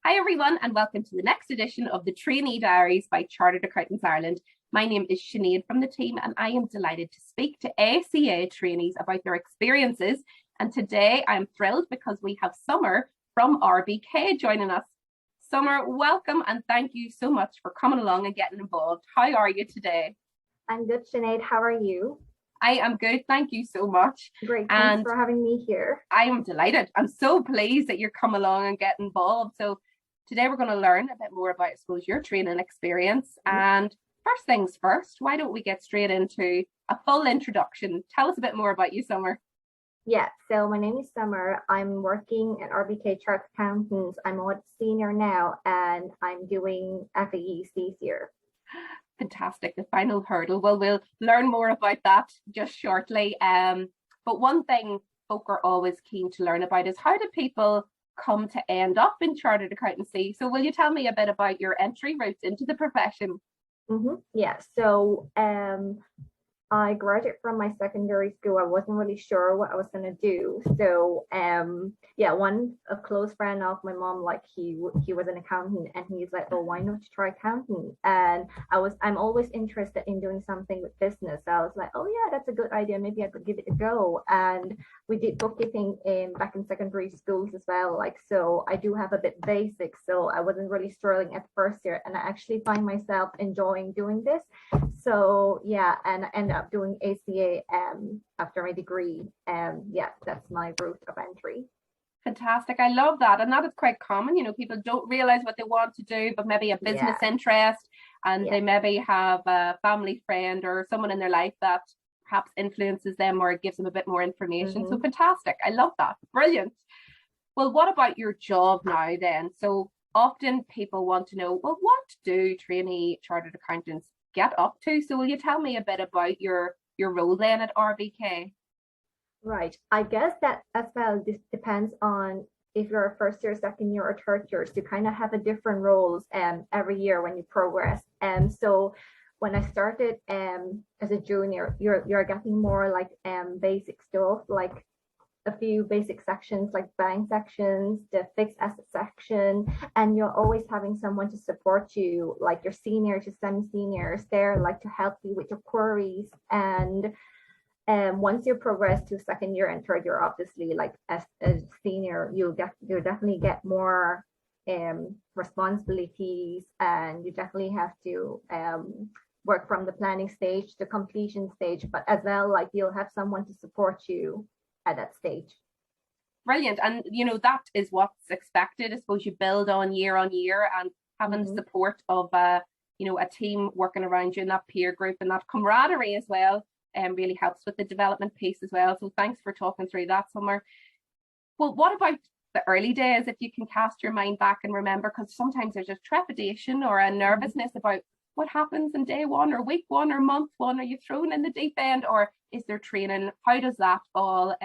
Hi, everyone, and welcome to the next edition of the Trainee Diaries by Chartered Accountants Ireland. My name is Sinead from the team, and I am delighted to speak to ACA trainees about their experiences. And today I'm thrilled because we have Summer from RBK joining us. Summer, welcome, and thank you so much for coming along and getting involved. How are you today? I'm good, Sinead. How are you? I am good. Thank you so much. Great. Thanks for having me here. I am delighted. I'm so pleased that you're coming along and getting involved. So today we're going to learn a bit more about, I suppose, your training experience. And first things first, why don't we get straight into a full introduction? Tell us a bit more about you, Summer. Yeah, so my name is Summer. I'm working at RBK Chartered Accountants. I'm a senior now, and I'm doing FAEs this year. Fantastic, the final hurdle. Well, we'll learn more about that just shortly. But one thing folk are always keen to learn about is how do people come to end up in chartered accountancy? So will you tell me a bit about your entry route into the profession? Yeah, so I graduated from my secondary school. I wasn't really sure what I was going to do. So yeah, a close friend of my mom, like he was an accountant, and he's like, oh, why not try accounting? And I'm always interested in doing something with business. So I was like, oh yeah, that's a good idea. Maybe I could give it a go. And we did bookkeeping back in secondary schools as well. Like, so I do have a bit basic. So I wasn't really struggling at first year, and I actually find myself enjoying doing this. So yeah, and I ended up doing ACA after my degree. Yeah, that's my route of entry. Fantastic. I love that. And that is quite common. You know, people don't realize what they want to do, but maybe a business interest, and they maybe have a family friend or someone in their life that perhaps influences them or gives them a bit more information. So fantastic. I love that. Brilliant. Well, what about your job now then? So often people want to know, well, what do trainee chartered accountants get up to? So will you tell me a bit about your role then at RBK? Right. I guess that as well, this depends on if you're a first year, second year, or third year. So you kind of have a different roles every year when you progress. And so when I started as a junior, you're getting more like basic stuff, like a few basic sections like buying sections, the fixed asset section, and you're always having someone to support you, like your senior to semi-seniors there, like to help you with your queries. And once you progress to second year and third year, obviously, like as a senior, you'll definitely get more responsibilities, and you definitely have to work from the planning stage to completion stage, but as well, like you'll have someone to support you at that stage. Brilliant. And you know, that is what's expected. I suppose you build on year, and having the support of you know, a team working around you in that peer group and that camaraderie as well, really helps with the development piece as well. So thanks for talking through that, Summer. Well, what about the early days, if you can cast your mind back and remember, because sometimes there's a trepidation or a nervousness about what happens in day one or week one or month one. Are you thrown in the deep end, or is there training? How does that all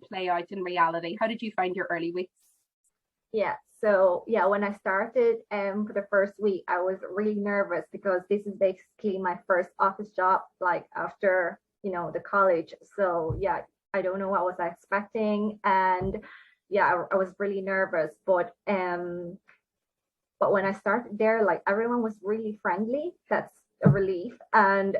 play out in reality? How did you find your early weeks? Yeah, so yeah, when I started for the first week, I was really nervous because this is basically my first office job, like after, you know, the college. So yeah, I don't know what was I expecting, and yeah, I was really nervous. But when I started there, like everyone was really friendly. That's a relief. And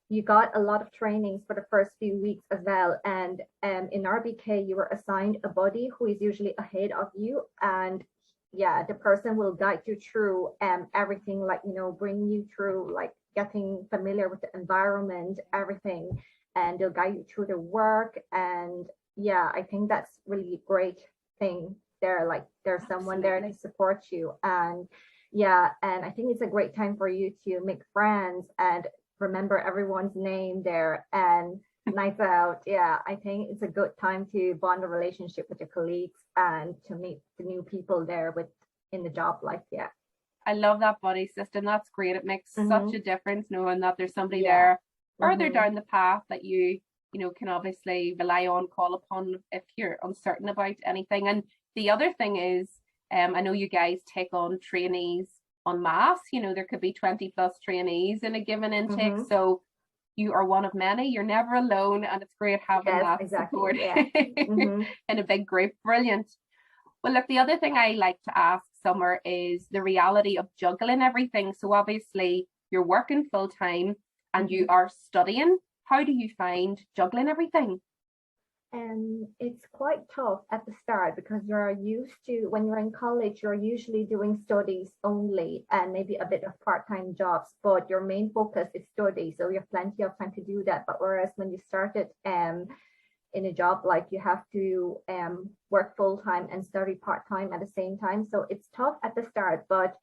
you got a lot of trainings for the first few weeks as well. And in RBK, you were assigned a buddy who is usually ahead of you. And yeah, the person will guide you through everything, like, you know, bring you through, like getting familiar with the environment, everything. And they'll guide you through the work. And yeah, I think that's really a great thing there. Like there's someone there to support you. And yeah, and I think it's a great time for you to make friends and remember everyone's name there and nights out. Yeah, I think it's a good time to bond a relationship with your colleagues and to meet the new people there in the job life. Yeah, I love that buddy system. That's great. It makes such a difference knowing that there's somebody there further down the path that you know, can obviously rely on, call upon if you're uncertain about anything. And the other thing is, I know you guys take on trainees en masse. You know, there could be 20 plus trainees in a given intake. So you are one of many. You're never alone, and it's great having that support in a big group. Brilliant. Well, look, the other thing I like to ask Summer is the reality of juggling everything. So obviously you're working full time and you are studying. How do you find juggling everything? And it's quite tough at the start because you're used to, when you're in college, you're usually doing studies only and maybe a bit of part-time jobs, but your main focus is study. So you have plenty of time to do that. But whereas when you started in a job, like you have to work full-time and study part-time at the same time. So it's tough at the start, but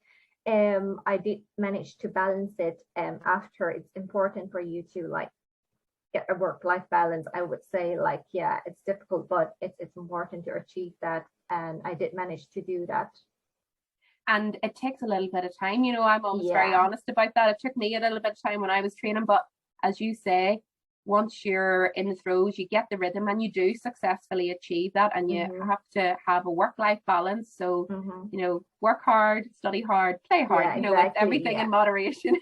I did manage to balance it after. It's important for you to like get a work-life balance. I would say, like, yeah, it's difficult, but it's important to achieve that, and I did manage to do that. And it takes a little bit of time, you know. I'm always very honest about that. It took me a little bit of time when I was training, but as you say, once you're in the throes, you get the rhythm and you do successfully achieve that, and you have to have a work-life balance. So you know, work hard, study hard, play hard, you know, it's everything in moderation.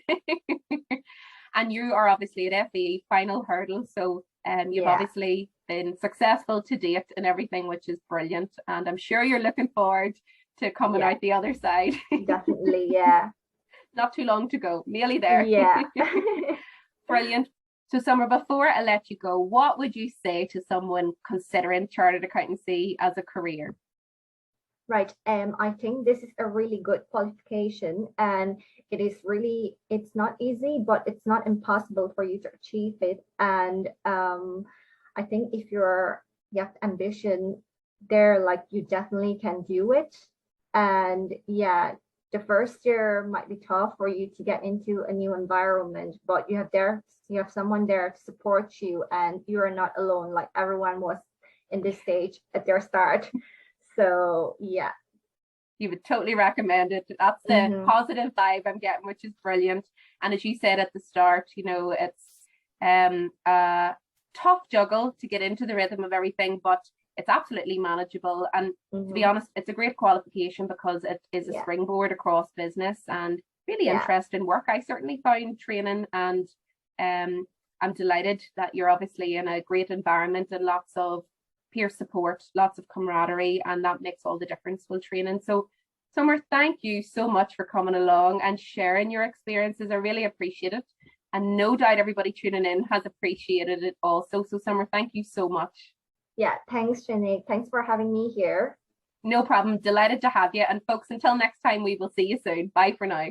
And you are obviously at FE final hurdle, so you've obviously been successful to date and everything, which is brilliant. And I'm sure you're looking forward to coming out the other side. Definitely, yeah. Not too long to go, nearly there. Yeah. Brilliant. So Summer, before I let you go, what would you say to someone considering chartered accountancy as a career? Right. I think this is a really good qualification, and it is really, it's not easy, but it's not impossible for you to achieve it. And I think if you have ambition there, like you definitely can do it. And yeah, the first year might be tough for you to get into a new environment, but you have someone there to support you, and you are not alone. Like everyone was in this stage at their start. So yeah, you would totally recommend it. That's the positive vibe I'm getting, which is brilliant. And as you said at the start, you know, it's a tough juggle to get into the rhythm of everything, but it's absolutely manageable. And to be honest, it's a great qualification because it is a springboard across business and really interesting work. I certainly found training, and I'm delighted that you're obviously in a great environment and lots of peer support, lots of camaraderie, and that makes all the difference while training. So Summer, thank you so much for coming along and sharing your experiences. I really appreciate it, and no doubt everybody tuning in has appreciated it also. So Summer, thank you so much. Yeah, thanks, Sinead. Thanks for having me here. No problem. Delighted to have you. And folks, until next time, we will see you soon. Bye for now.